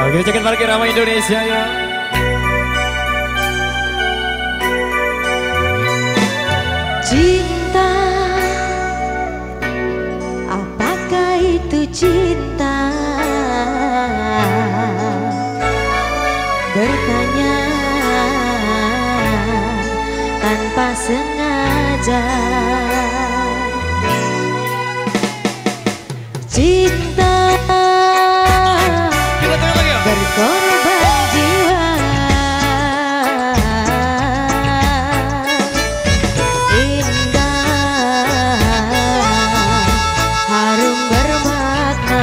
Oke, cekin parkir ramai Indonesia ya. Cinta, apakah itu cinta? Bertanya tanpa sengaja. Cinta berkorban jiwa, indah harum bermakna.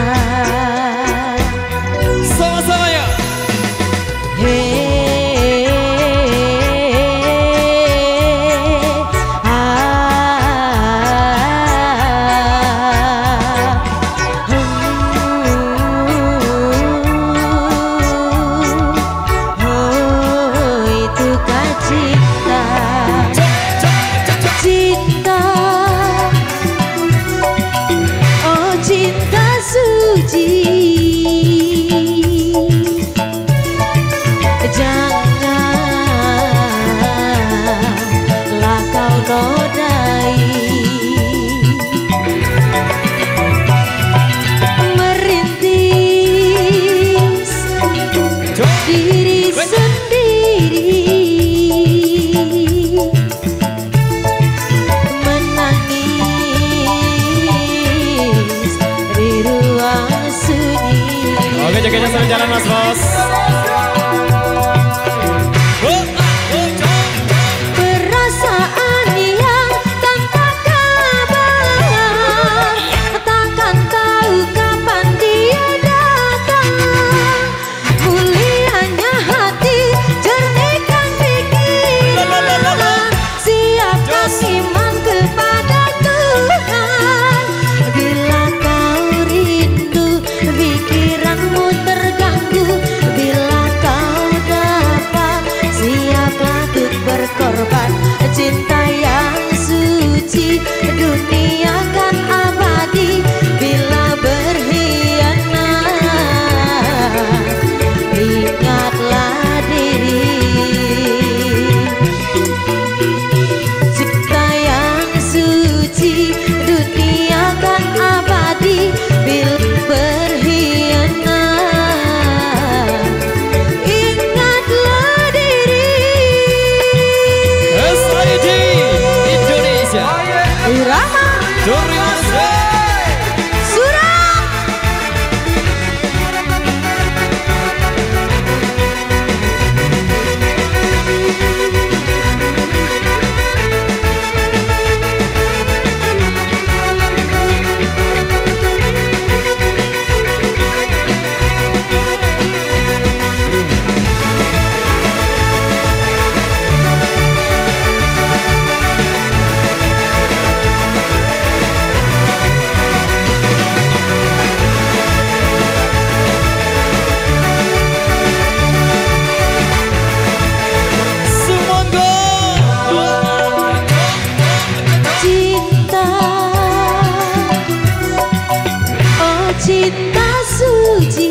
Sama-sama ya. Janganlah kau nodai, merintis diri sendiri, menangis di ruang sunyi. Oke, jaketnya sambil jalan Mas Bos. Perasaan yang tanpa kabar, takkan tahu kapan dia datang. Mulianya hati, jernihkan pikiran, siapkan iman kepada Tuhan. Bila kau rindu, pikiranmu terganggu. Bila kau dapat, siaplah untuk berkorban. Cinta yang suci, dunia kan abadi. Bila berkhianat, ingatlah diri. Cinta yang suci, dunia kan abadi. Bila berkhianat, ingatlah diri. SID Indonesia. Irama Surang. Cinta suci,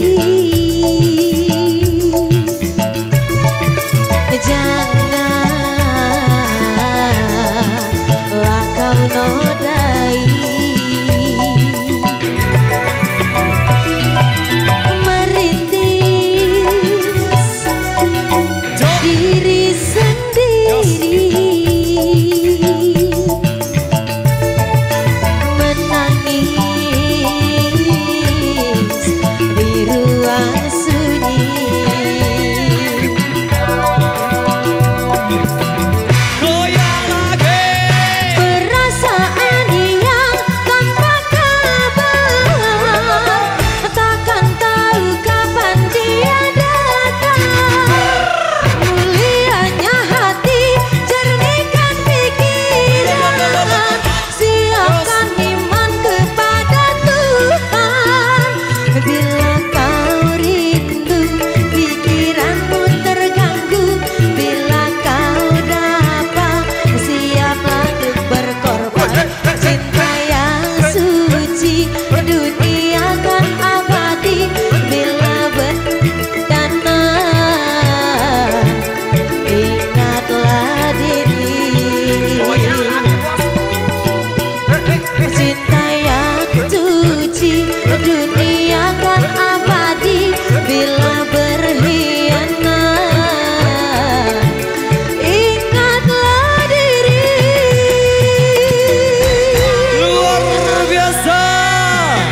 janganlah kau nodai, merintis diri sendiri, menangis di ruang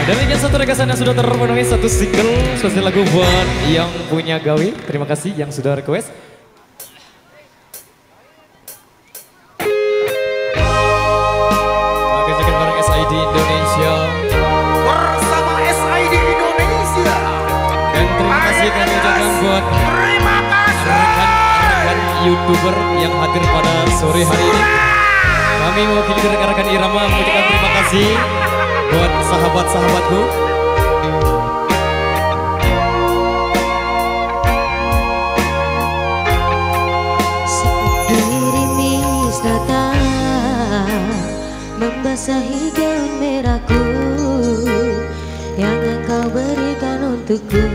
Demikian satu requestan yang sudah terpenuhi, satu single, spesial lagu buat yang punya gawe. Terima kasih yang sudah request. Oke, jangan bareng SID Indonesia. Bersama SID Indonesia. Dan terima kasih kami ucapkan buat rekan-rekan YouTuber yang hadir pada sore hari ini. Kami mewakili rekan-rekan Irama mengucapkan terima kasih buat sahabat-sahabatku. Gerimis datang membasahi gaun merahku yang engkau berikan untukku.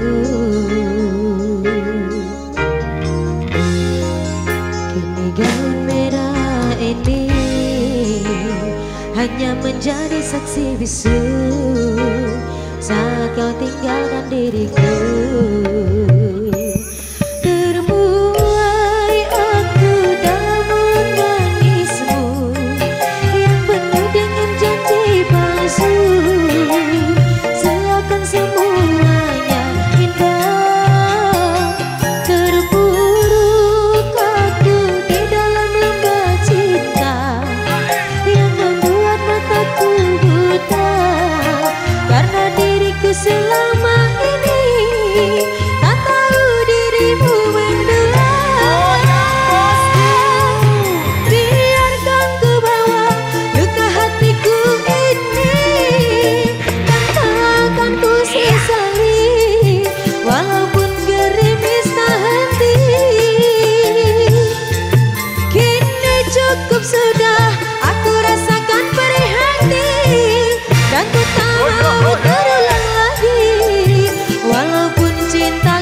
Kini gaun merah ini hanya menjadi saksi bisu saat kau tinggalkan diriku. Terbuai aku dalam menangismu yang penuh dengan janji palsu, seakan semuanya indah. Terpuruk aku di dalam lembah cinta yang membuat mataku buta, karena diriku selama ini tak tahu dirimu mendua. Biarkan ku bawa luka hatiku ini, tak akan ku sesali walaupun gerimis tak henti. Kini cukup sudah aku rasakan perih hati, dan ku tak mau terulang lagi walaupun cinta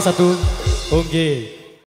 satu. Oke.